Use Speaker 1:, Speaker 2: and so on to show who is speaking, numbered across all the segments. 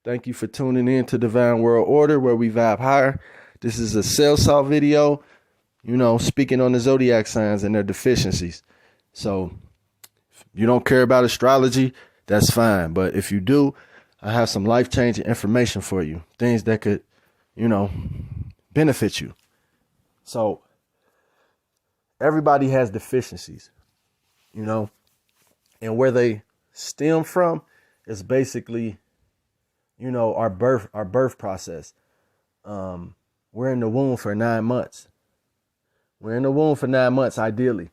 Speaker 1: Thank you for tuning in to Divine World Order, where we vibe higher. This is a cell salt video, speaking on the zodiac signs and their deficiencies. So if you don't care about astrology, that's fine. But if you do, I have some life-changing information for you. Things that could, benefit you. So everybody has deficiencies, and where they stem from is basically, our birth process. We're in the womb for 9 months. We're in the womb for 9 months, ideally.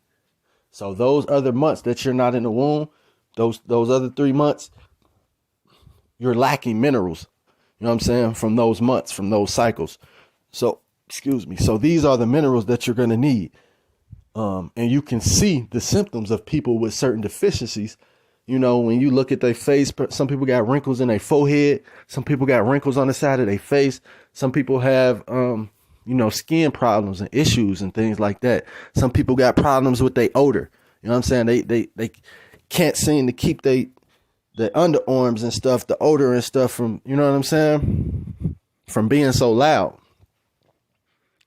Speaker 1: So those other months that you're not in the womb, those other 3 months, you're lacking minerals. You know what I'm saying? From those months, from those cycles. So, So these are the minerals that you're going to need. And you can see the symptoms of people with certain deficiencies. When you look at their face, some people got wrinkles in their forehead. Some people got wrinkles on the side of their face. Some people have, skin problems and issues and things like that. Some people got problems with their odor. You know what I'm saying? They can't seem to keep the underarms and stuff, the odor and stuff from, from being so loud.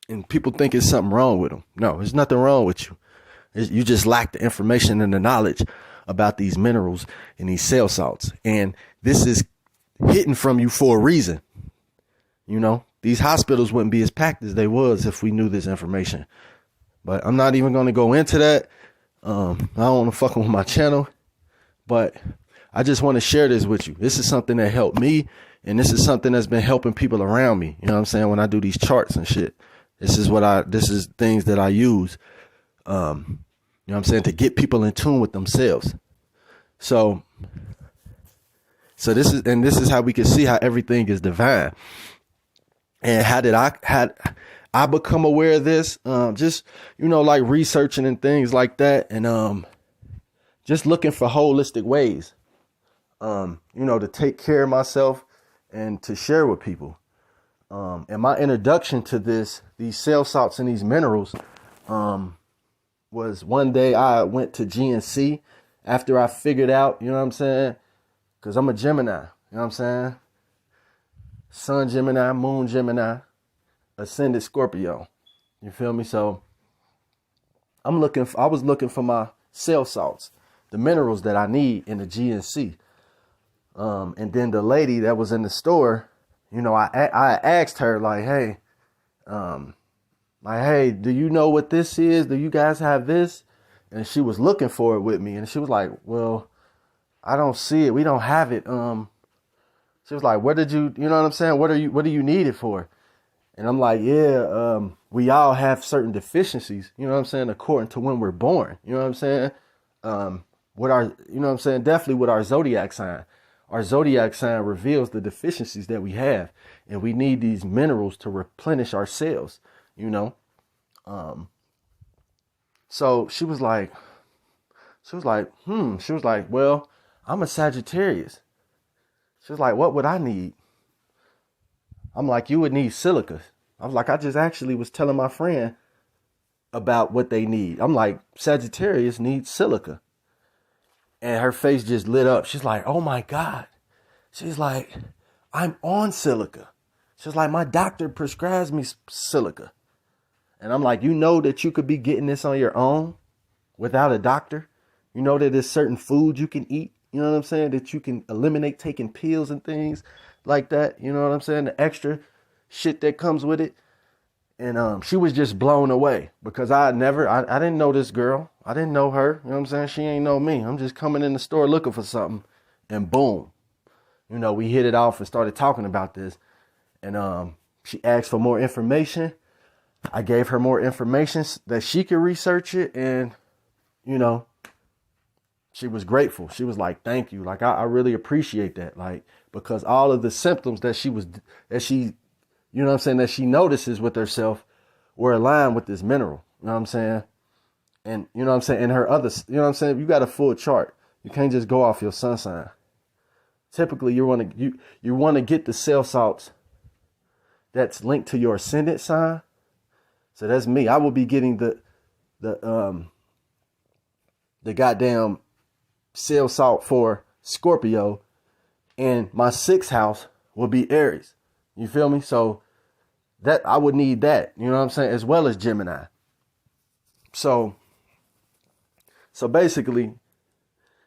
Speaker 1: And people think it's something wrong with them. No, there's nothing wrong with you. You just lack the information and the knowledge about these minerals and these cell salts. And this is hidden from you for a reason. These hospitals wouldn't be as packed as they was if we knew this information. But I'm not even going to go into that. I don't want to fuck with my channel. But I just want to share this with you. This is something that helped me. And this is something that's been helping people around me. You know what I'm saying? When I do these charts and shit. This is things that I use. To get people in tune with themselves. So this is how we can see how everything is divine. And how did I become aware of this? Just, like researching and things like that. And, just looking for holistic ways, to take care of myself and to share with people. And my introduction to these cell salts and these minerals, was one day I went to GNC after I figured out, because I'm a Gemini, Sun Gemini, Moon Gemini, Ascended Scorpio. You feel me? So I was looking for my cell salts, the minerals that I need in the GNC. And then the lady that was in the store, I asked her hey, do you know what this is? Do you guys have this? And she was looking for it with me. And she was like, well, I don't see it. We don't have it. She was like, what did you know what I'm saying? What do you need it for? And I'm like, yeah, we all have certain deficiencies, according to when we're born. You know what I'm saying? Definitely with our zodiac sign. Our zodiac sign reveals the deficiencies that we have. And we need these minerals to replenish ourselves. So she was like, well, I'm a Sagittarius. She was like, what would I need? I'm like, you would need silica. I was like, I just actually was telling my friend about what they need. I'm like, Sagittarius needs silica. And her face just lit up. She's like, oh my God. She's like, I'm on silica. She's like, my doctor prescribes me silica. And I'm like, that you could be getting this on your own without a doctor. That there's certain foods you can eat. You know what I'm saying? That you can eliminate taking pills and things like that. You know what I'm saying? The extra shit that comes with it. And she was just blown away because I didn't know this girl. I didn't know her. You know what I'm saying? She ain't know me. I'm just coming in the store looking for something. And boom. We hit it off and started talking about this. And she asked for more information. I gave her more information that she could research it. And, she was grateful. She was like, thank you. Like, I really appreciate that. Like, because all of the symptoms that she notices with herself were aligned with this mineral. You know what I'm saying? And, and her other, you got a full chart. You can't just go off your sun sign. Typically, you want to get the cell salts that's linked to your ascendant sign. So that's me. I will be getting the goddamn cell salt for Scorpio, and my 6th house will be Aries. You feel me? So that I would need that, you know what I'm saying, as well as Gemini. So basically,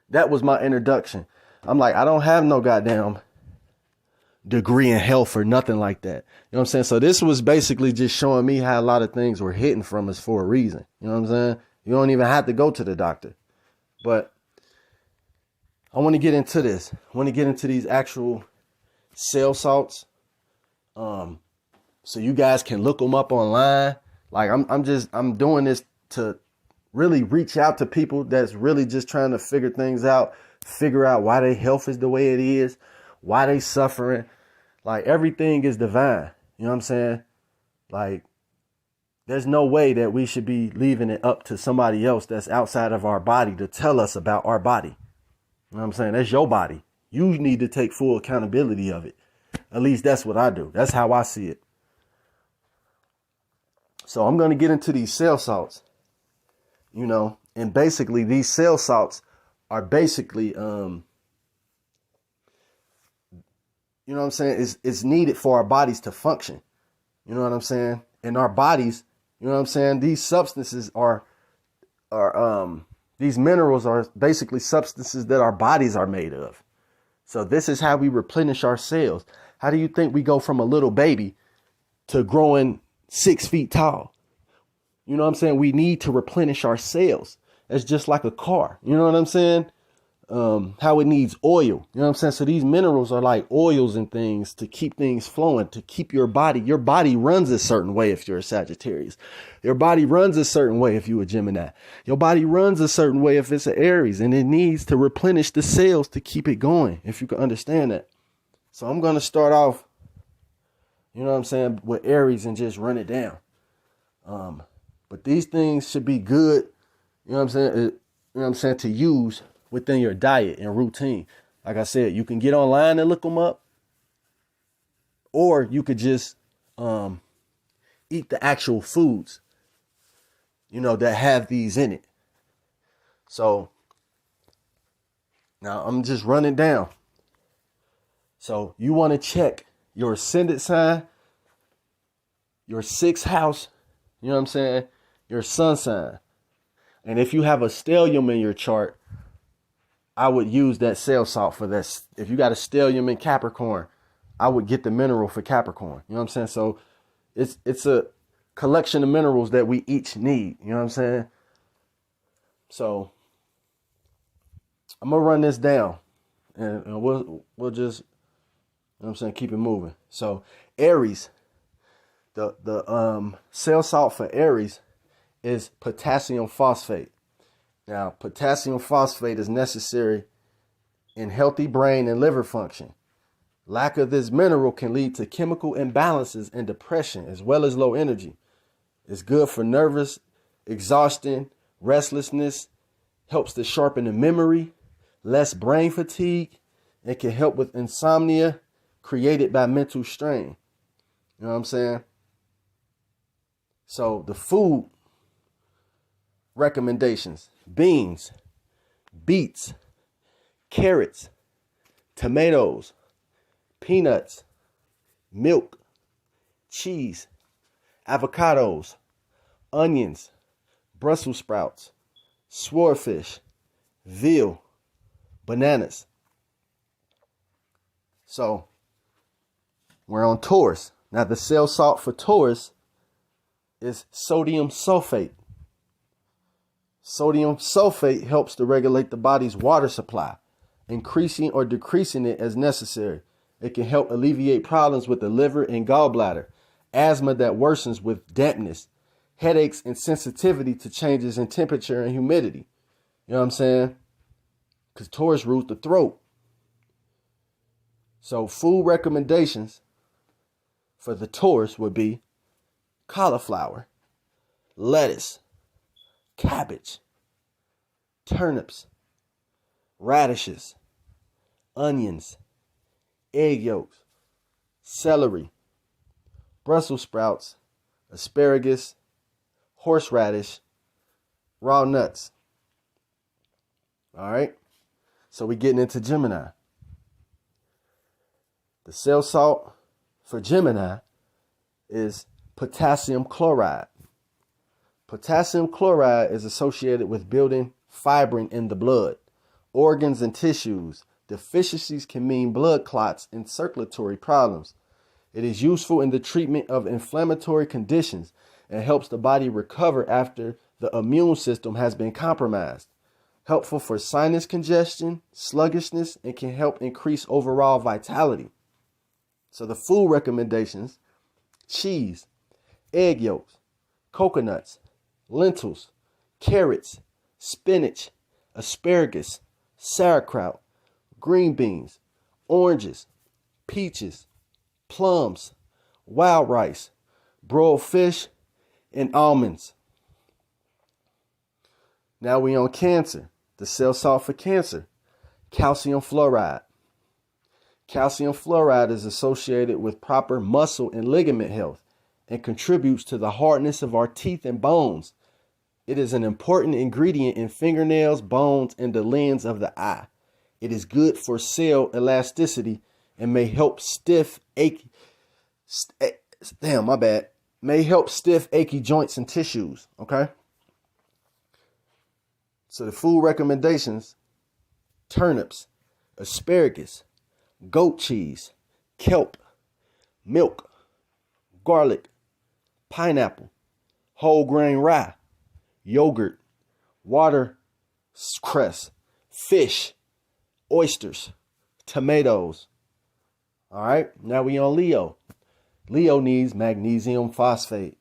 Speaker 1: that was my introduction. I'm like, I don't have no goddamn degree in health or nothing like that. You know what I'm saying? So this was basically just showing me how a lot of things were hidden from us for a reason. You know what I'm saying? You don't even have to go to the doctor. But I want to get into this. I want to get into these actual cell salts. So you guys can look them up online. Like I'm doing this to really reach out to people that's really just trying to figure things out, figure out why their health is the way it is, why they suffering. Like everything is divine. You know what I'm saying? Like there's no way that we should be leaving it up to somebody else that's outside of our body to tell us about our body. You know what I'm saying? That's your body. You need to take full accountability of it. At least that's what I do. That's how I see it. So I'm going to get into these cell salts, you know, and basically these cell salts are basically, you know what I'm saying? It's needed for our bodies to function. You know what I'm saying? And our bodies, you know what I'm saying? These substances these minerals are basically substances that our bodies are made of. So this is how we replenish our cells. How do you think we go from a little baby to growing 6 feet tall? You know what I'm saying? We need to replenish our cells. It's just like a car. You know what I'm saying? How it needs oil. You know what I'm saying? So these minerals are like oils and things to keep things flowing, to keep your body runs a certain way if you're a Sagittarius. Your body runs a certain way if you're a Gemini. Your body runs a certain way if it's an Aries, and it needs to replenish the cells to keep it going, if you can understand that. So I'm going to start off, you know what I'm saying, with Aries and just run it down. But these things should be good, you know what I'm saying? You know what I'm saying, to use within your diet and routine. Like I said, you can get online and look them up, or you could just eat the actual foods, you know, that have these in it. So now I'm just running down. So you want to check your ascendant sign, your 6th house, you know what I'm saying, your sun sign. And if you have a stellium in your chart, I would use that cell salt for this. If you got a stellium in Capricorn, I would get the mineral for Capricorn. You know what I'm saying? So it's a collection of minerals that we each need. You know what I'm saying? So I'm going to run this down and we'll just, you know what I'm saying, keep it moving. So Aries, the cell salt for Aries is potassium phosphate. Now, potassium phosphate is necessary in healthy brain and liver function. Lack of this mineral can lead to chemical imbalances and depression, as well as low energy. It's good for nervous exhaustion, restlessness, helps to sharpen the memory, less brain fatigue. It can help with insomnia created by mental strain. You know what I'm saying? So the food recommendations: beans, beets, carrots, tomatoes, peanuts, milk, cheese, avocados, onions, Brussels sprouts, swordfish, veal, bananas. So we're on Taurus. Now the cell salt for Taurus is sodium sulfate. Sodium sulfate helps to regulate the body's water supply, increasing or decreasing it as necessary. It can help alleviate problems with the liver and gallbladder, asthma that worsens with dampness, headaches, and sensitivity to changes in temperature and humidity. You know what I'm saying? Because Taurus rules the throat. So food recommendations for the Taurus would be cauliflower, lettuce, cabbage, turnips, radishes, onions, egg yolks, celery, Brussels sprouts, asparagus, horseradish, raw nuts. All right. So we're getting into Gemini. The cell salt for Gemini is potassium chloride. Potassium chloride is associated with building fibrin in the blood, organs, and tissues. Deficiencies can mean blood clots and circulatory problems. It is useful in the treatment of inflammatory conditions and helps the body recover after the immune system has been compromised. Helpful for sinus congestion, sluggishness, and can help increase overall vitality. So the food recommendations: cheese, egg yolks, coconuts, lentils, carrots, spinach, asparagus, sauerkraut, green beans, oranges, peaches, plums, wild rice, broiled fish, and almonds. Now we on cancer. The cell salt for cancer: calcium fluoride. Calcium fluoride is associated with proper muscle and ligament health and contributes to the hardness of our teeth and bones. It is an important ingredient in fingernails, bones, and the lens of the eye. It is good for cell elasticity and may help stiff, achy joints and tissues. Okay. So the food recommendations: turnips, asparagus, goat cheese, kelp, milk, garlic, pineapple, whole grain rye, yogurt, watercress, fish, oysters, tomatoes. All right, now we on Leo. Leo needs magnesium phosphate.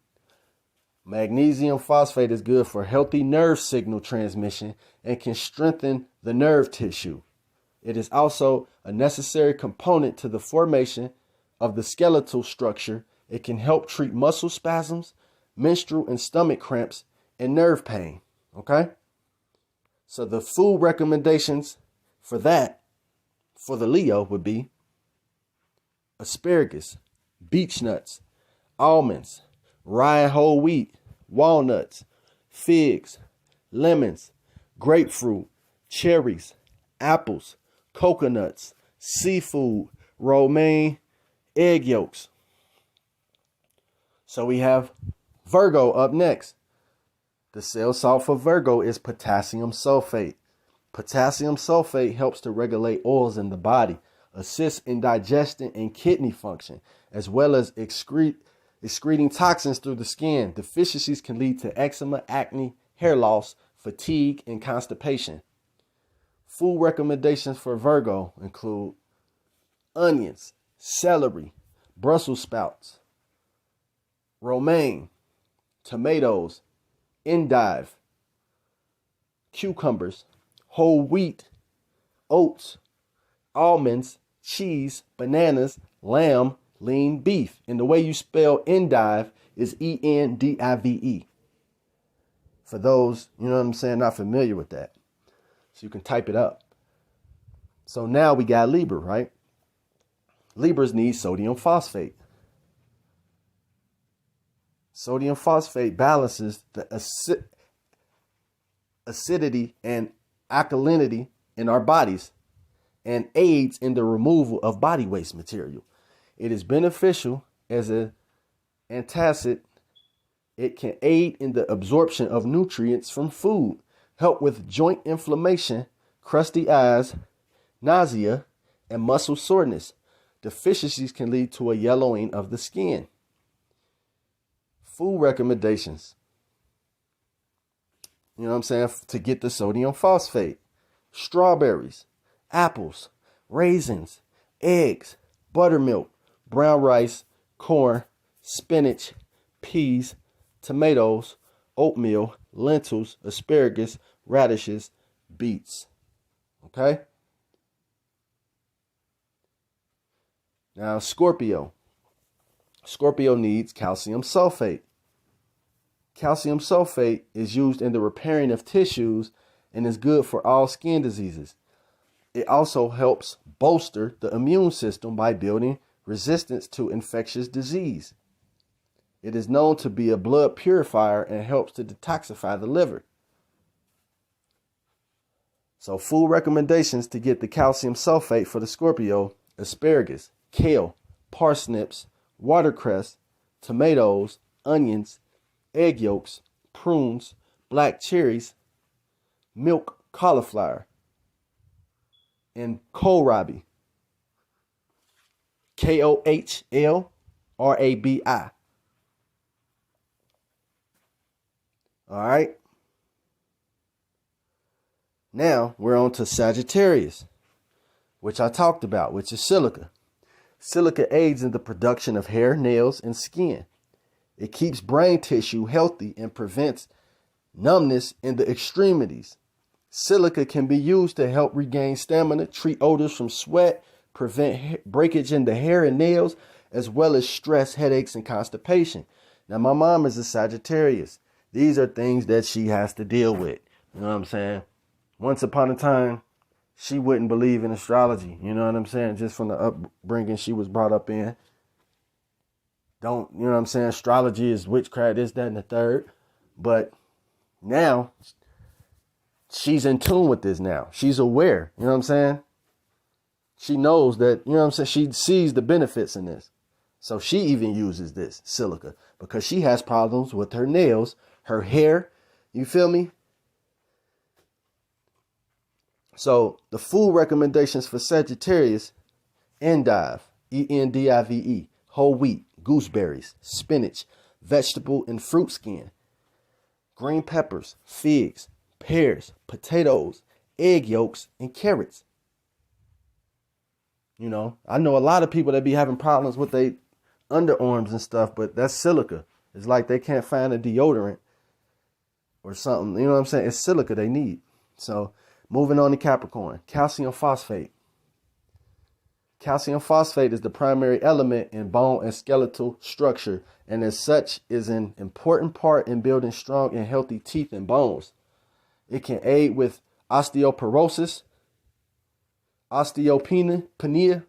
Speaker 1: Magnesium phosphate is good for healthy nerve signal transmission and can strengthen the nerve tissue. It is also a necessary component to the formation of the skeletal structure. It can help treat muscle spasms, menstrual and stomach cramps, and nerve pain. Okay? So the food recommendations for that, for the Leo, would be asparagus, beech nuts, almonds, rye and whole wheat, walnuts, figs, lemons, grapefruit, cherries, apples, coconuts, seafood, romaine, egg yolks. So we have Virgo up next. The cell salt for Virgo is potassium sulfate. Potassium sulfate helps to regulate oils in the body, assists in digestion and kidney function, as well as excreting toxins through the skin. Deficiencies can lead to eczema, acne, hair loss, fatigue, and constipation. Food recommendations for Virgo include onions, celery, Brussels sprouts, romaine, tomatoes, endive, cucumbers, whole wheat, oats, almonds, cheese, bananas, lamb, lean beef. And the way you spell endive is E-N-D-I-V-E. For those, you know what I'm saying, not familiar with that. So you can type it up. So now we got Libra, right? Libras need sodium phosphate. Sodium phosphate balances the acidity and alkalinity in our bodies and aids in the removal of body waste material. It is beneficial as an antacid. It can aid in the absorption of nutrients from food, help with joint inflammation, crusty eyes, nausea, and muscle soreness. Deficiencies can lead to a yellowing of the skin. Food recommendations, you know what I'm saying, to get the sodium phosphate: strawberries, apples, raisins, eggs, buttermilk, brown rice, corn, spinach, peas, tomatoes, oatmeal, lentils, asparagus, radishes, beets. Okay? Now, Scorpio. Scorpio needs calcium sulfate. Calcium sulfate is used in the repairing of tissues and is good for all skin diseases. It also helps bolster the immune system by building resistance to infectious disease. It is known to be a blood purifier and helps to detoxify the liver. So food recommendations to get the calcium sulfate for the Scorpio: asparagus, kale, parsnips, watercress, tomatoes, onions, egg yolks, prunes, black cherries, milk cauliflower, and kohlrabi. KOHLRABI. All right. Now we're on to Sagittarius, which I talked about, which is silica. Silica aids in the production of hair, nails, and skin. It keeps brain tissue healthy and prevents numbness in the extremities. Silica can be used to help regain stamina, treat odors from sweat, prevent breakage in the hair and nails, as well as stress, headaches, and constipation. Now, my mom is a Sagittarius. These are things that she has to deal with. You know what I'm saying? Once upon a time, she wouldn't believe in astrology. You know what I'm saying? Just from the upbringing she was brought up in. You know what I'm saying? Astrology is witchcraft, this, that, and the third. But now, she's in tune with this now. She's aware. You know what I'm saying? She knows that, you know what I'm saying? She sees the benefits in this. So she even uses this silica because she has problems with her nails, her hair. You feel me? So the food recommendations for Sagittarius: endive, ENDIVE, whole wheat, gooseberries, spinach, vegetable and fruit skin, green peppers, figs, pears, potatoes, egg yolks, and carrots. You know, I know a lot of people that be having problems with their underarms and stuff, but that's silica. It's like they can't find a deodorant or something. You know what I'm saying? It's silica they need. So moving on to Capricorn, calcium phosphate. Calcium phosphate is the primary element in bone and skeletal structure, and as such is an important part in building strong and healthy teeth and bones. It can aid with osteoporosis, osteopenia,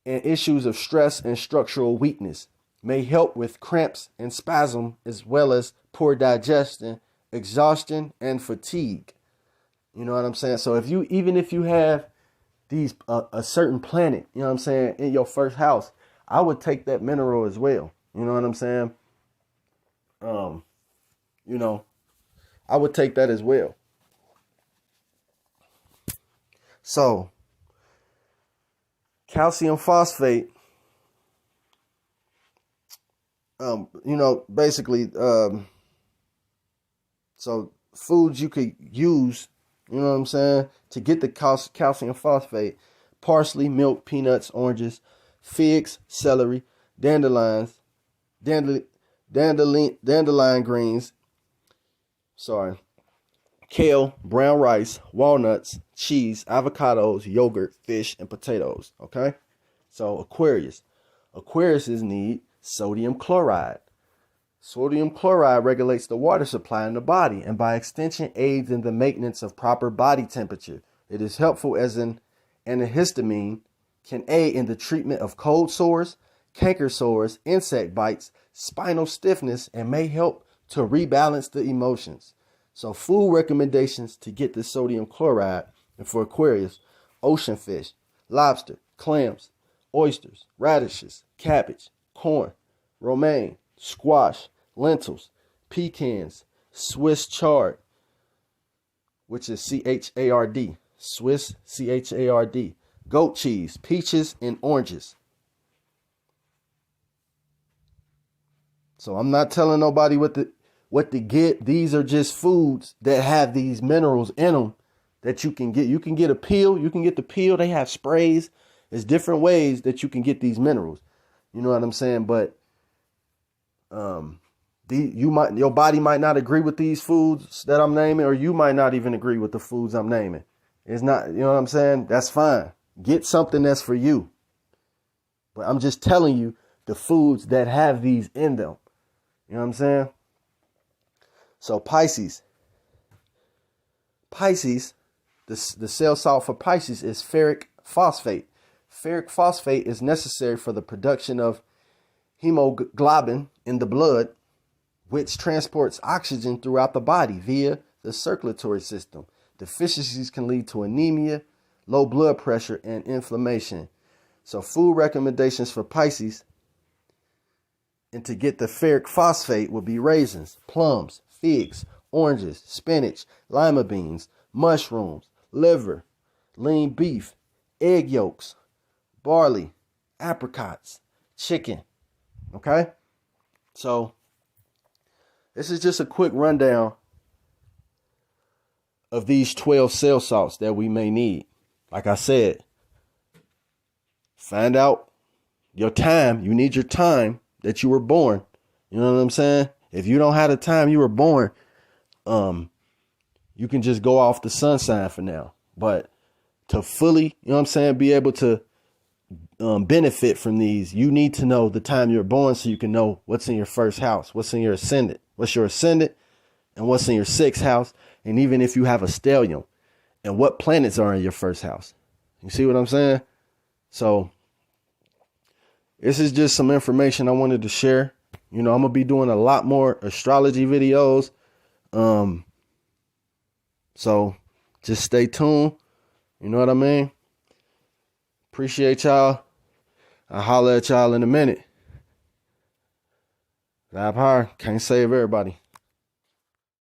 Speaker 1: and issues of stress and structural weakness. May help with cramps and spasm, as well as poor digestion, exhaustion, and fatigue. You know what I'm saying? So even if you have these a certain planet, you know what I'm saying, in your first house, I would take that mineral as well. You know what I'm saying? You know, I would take that as well. So, calcium phosphate, you know, basically, so foods you could use, you know what I'm saying, to get the calcium phosphate: parsley, milk, peanuts, oranges, figs, celery, dandelion greens, kale, brown rice, walnuts, cheese, avocados, yogurt, fish, and potatoes. Okay? So Aquarius. Aquariuses need sodium chloride. Sodium chloride regulates the water supply in the body and by extension aids in the maintenance of proper body temperature. It is helpful as an antihistamine, can aid in the treatment of cold sores, canker sores, insect bites, spinal stiffness, and may help to rebalance the emotions. So food recommendations to get the sodium chloride: and for Aquarius: ocean fish, lobster, clams, oysters, radishes, cabbage, corn, romaine, squash, lentils, pecans, Swiss chard, which is CHARD, Swiss CHARD, goat cheese, peaches, and oranges. So I'm not telling nobody what to get. These are just foods that have these minerals in them that you can get. You can get a peel. You can get the peel. They have sprays. There's different ways that you can get these minerals. You know what I'm saying? But your body might not agree with these foods that I'm naming, or you might not even agree with the foods I'm naming. It's not, you know what I'm saying? That's fine. Get something that's for you. But I'm just telling you the foods that have these in them. You know what I'm saying? So Pisces, the cell salt for Pisces is ferric phosphate. Ferric phosphate is necessary for the production of hemoglobin in the blood, which transports oxygen throughout the body via the circulatory system. Deficiencies can lead to anemia, low blood pressure, and inflammation. So food recommendations for Pisces and to get the ferric phosphate would be raisins, plums, figs, oranges, spinach, lima beans, mushrooms, liver, lean beef, egg yolks, barley, apricots, chicken. Okay? So this is just a quick rundown of these 12 cell salts that we may need. Like I said, find out your time. You need your time that you were born. You know what I'm saying? If you don't have the time you were born, you can just go off the sun sign for now. But to fully, you know what I'm saying, be able to benefit from these, you need to know the time you're born so you can know what's in your first house, what's in your ascendant, what's your ascendant, and what's in your sixth house. And even if you have a stellium, and what planets are in your first house. You see what I'm saying? So this is just some information I wanted to share. You know, I'm going to be doing a lot more astrology videos. So just stay tuned. You know what I mean? Appreciate y'all. I'll holler at y'all in a minute. Live high. Can't save everybody.